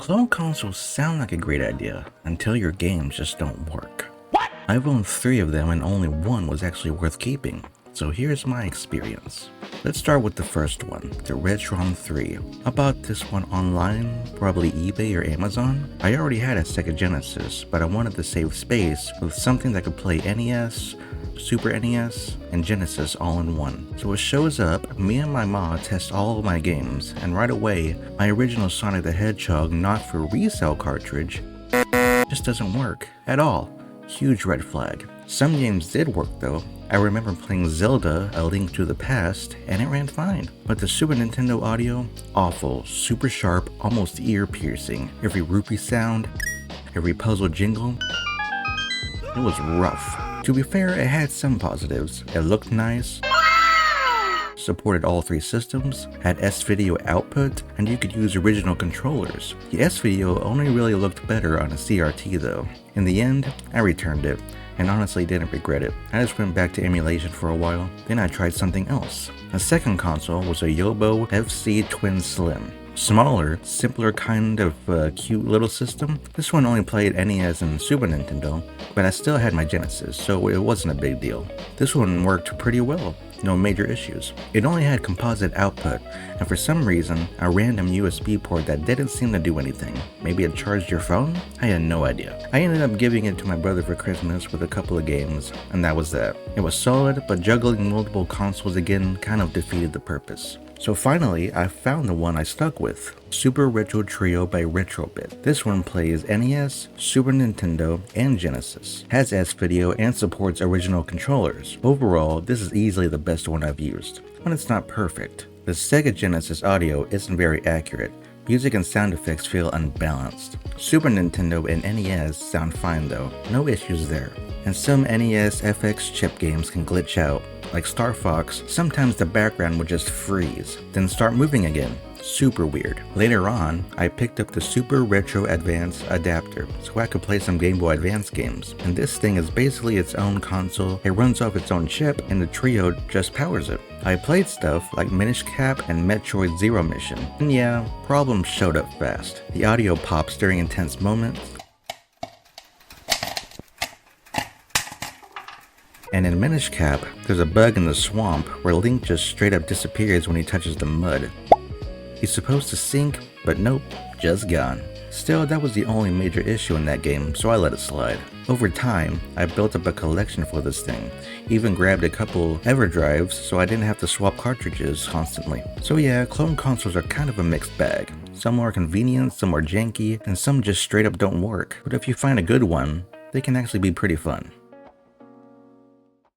Clone consoles sound like a great idea until your games just don't work. What? I've owned 3 of them and only one was actually worth keeping. So here's my experience. Let's start with the first one, the Retron 3. I bought this one online, probably eBay or Amazon. I already had a Sega Genesis, but I wanted to save space with something that could play NES, Super NES, and Genesis all in one. So it shows up, me and my ma test all of my games, and right away, my original Sonic the Hedgehog not for resale cartridge just doesn't work at all. Huge red flag. Some games did work though. I remember playing Zelda, A Link to the Past, and it ran fine. But the Super Nintendo audio, awful, super sharp, almost ear-piercing. Every rupee sound, every puzzle jingle, it was rough. To be fair, it had some positives. It looked nice, supported all 3 systems, had S-Video output, and you could use original controllers. The S-Video only really looked better on a CRT though. In the end, I returned it, and honestly didn't regret it. I just went back to emulation for a while, then I tried something else. The second console was a Yobo FC Twin Slim. Smaller, simpler kind of cute little system. This one only played NES and Super Nintendo, but I still had my Genesis, so it wasn't a big deal. This one worked pretty well, no major issues. It only had composite output, and for some reason, a random USB port that didn't seem to do anything. Maybe it charged your phone? I had no idea. I ended up giving it to my brother for Christmas with a couple of games, and that was that. It was solid, but juggling multiple consoles again kind of defeated the purpose. So finally, I found the one I stuck with, Super Retro Trio by Retrobit. This one plays NES, Super Nintendo, and Genesis, has S-Video, and supports original controllers. Overall, this is easily the best one I've used, but it's not perfect. The Sega Genesis audio isn't very accurate. Music and sound effects feel unbalanced. Super Nintendo and NES sound fine though, no issues there. And some NES FX chip games can glitch out. Like Star Fox, sometimes the background would just freeze, then start moving again. Super weird. Later on, I picked up the Super Retro Advance adapter so I could play some Game Boy Advance games. And this thing is basically its own console, it runs off its own chip, and the Trio just powers it. I played stuff like Minish Cap and Metroid Zero Mission. And yeah, problems showed up fast. The audio pops during intense moments, and in Minish Cap, there's a bug in the swamp where Link just straight up disappears when he touches the mud. He's supposed to sink, but nope, just gone. Still, that was the only major issue in that game, so I let it slide. Over time, I built up a collection for this thing, even grabbed a couple EverDrives so I didn't have to swap cartridges constantly. So yeah, clone consoles are kind of a mixed bag. Some are convenient, some are janky, and some just straight up don't work. But if you find a good one, they can actually be pretty fun.